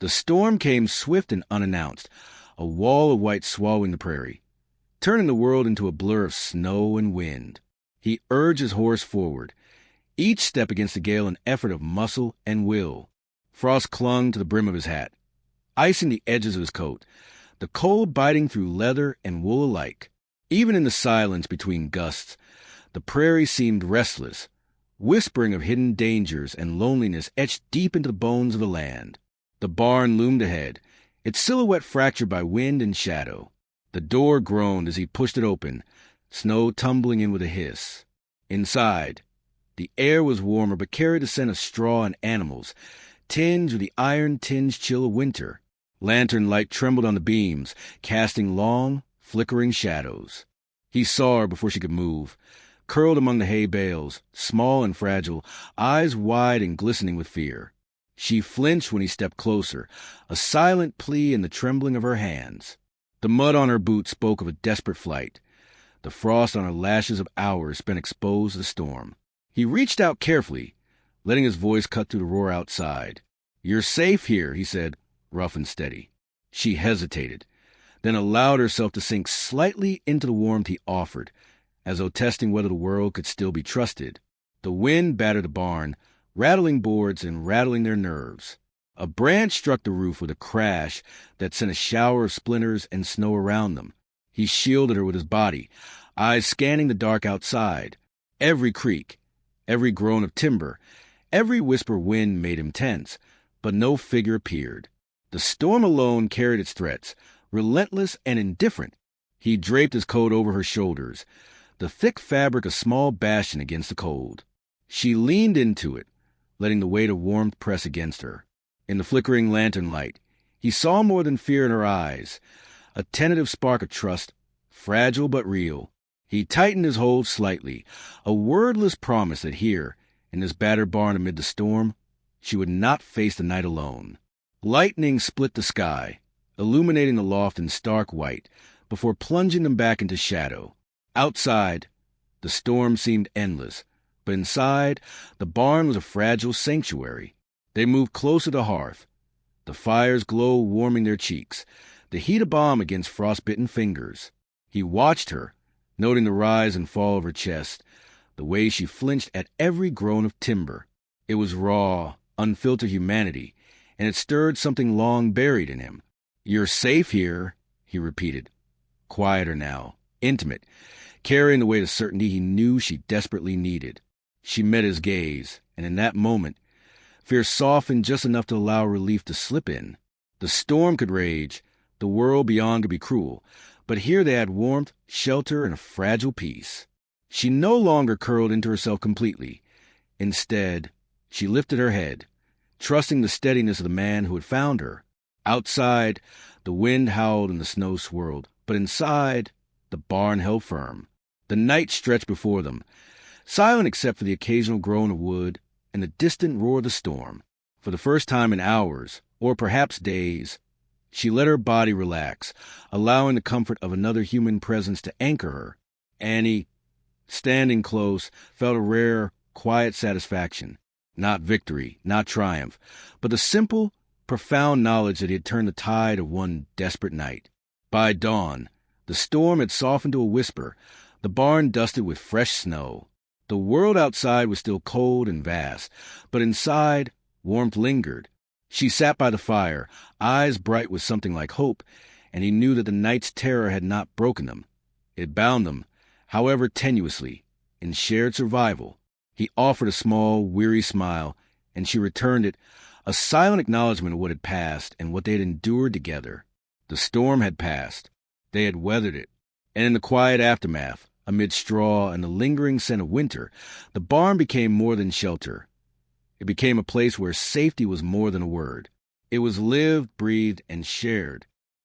The storm came swift and unannounced, a wall of white swallowing the prairie, turning the world into a blur of snow and wind. He urged his horse forward, each step against the gale an effort of muscle and will. Frost clung to the brim of his hat, icing the edges of his coat, the cold biting through leather and wool alike. Even in the silence between gusts, the prairie seemed restless, whispering of hidden dangers and loneliness etched deep into the bones of the land. The barn loomed ahead, its silhouette fractured by wind and shadow. The door groaned as he pushed it open, snow tumbling in with a hiss. Inside, the air was warmer but carried the scent of straw and animals, tinged with the iron-tinged chill of winter. Lantern light trembled on the beams, casting long, flickering shadows. He saw her before she could move, curled among the hay bales, small and fragile, eyes wide and glistening with fear. She flinched when he stepped closer, a silent plea in the trembling of her hands. The mud on her boots spoke of a desperate flight, the frost on her lashes of hours spent exposed to the storm. He reached out carefully, letting his voice cut through the roar outside. "You're safe here," he said, rough and steady. She hesitated, then allowed herself to sink slightly into the warmth he offered, as though testing whether the world could still be trusted. The wind battered the barn, rattling boards and rattling their nerves. A branch struck the roof with a crash that sent a shower of splinters and snow around them. He shielded her with his body, eyes scanning the dark outside. Every creak, every groan of timber, every whisper of wind made him tense, but no figure appeared. The storm alone carried its threats, relentless and indifferent. He draped his coat over her shoulders, the thick fabric a small bastion against the cold. She leaned into it, letting the weight of warmth press against her. In the flickering lantern light, he saw more than fear in her eyes, a tentative spark of trust, fragile but real. He tightened his hold slightly, a wordless promise that here, in this battered barn amid the storm, she would not face the night alone. Lightning split the sky, illuminating the loft in stark white, before plunging them back into shadow. Outside, the storm seemed endless, but inside, the barn was a fragile sanctuary. They moved closer to the hearth, the fire's glow warming their cheeks, the heat a balm against frostbitten fingers. He watched her, noting the rise and fall of her chest, the way she flinched at every groan of timber. It was raw, unfiltered humanity, and it stirred something long buried in him. "You're safe here," he repeated, quieter now, intimate, carrying the weight of certainty he knew she desperately needed. She met his gaze, and in that moment, fear softened just enough to allow relief to slip in. The storm could rage, the world beyond could be cruel, but here they had warmth, shelter, and a fragile peace. She no longer curled into herself completely. Instead, she lifted her head, trusting the steadiness of the man who had found her. Outside, the wind howled and the snow swirled, but inside, the barn held firm. The night stretched before them, silent except for the occasional groan of wood and the distant roar of the storm. For the first time in hours, or perhaps days, she let her body relax, allowing the comfort of another human presence to anchor her. Annie, standing close, felt a rare, quiet satisfaction. Not victory, not triumph, but the simple, profound knowledge that he had turned the tide of one desperate night. By dawn, the storm had softened to a whisper, the barn dusted with fresh snow. The world outside was still cold and vast, but inside, warmth lingered. She sat by the fire, eyes bright with something like hope, and he knew that the night's terror had not broken them. It bound them, however tenuously, in shared survival. He offered a small, weary smile, and she returned it, a silent acknowledgment of what had passed and what they had endured together. The storm had passed. They had weathered it. And in the quiet aftermath, amid straw and the lingering scent of winter, the barn became more than shelter. It became a place where safety was more than a word. It was lived, breathed, and shared.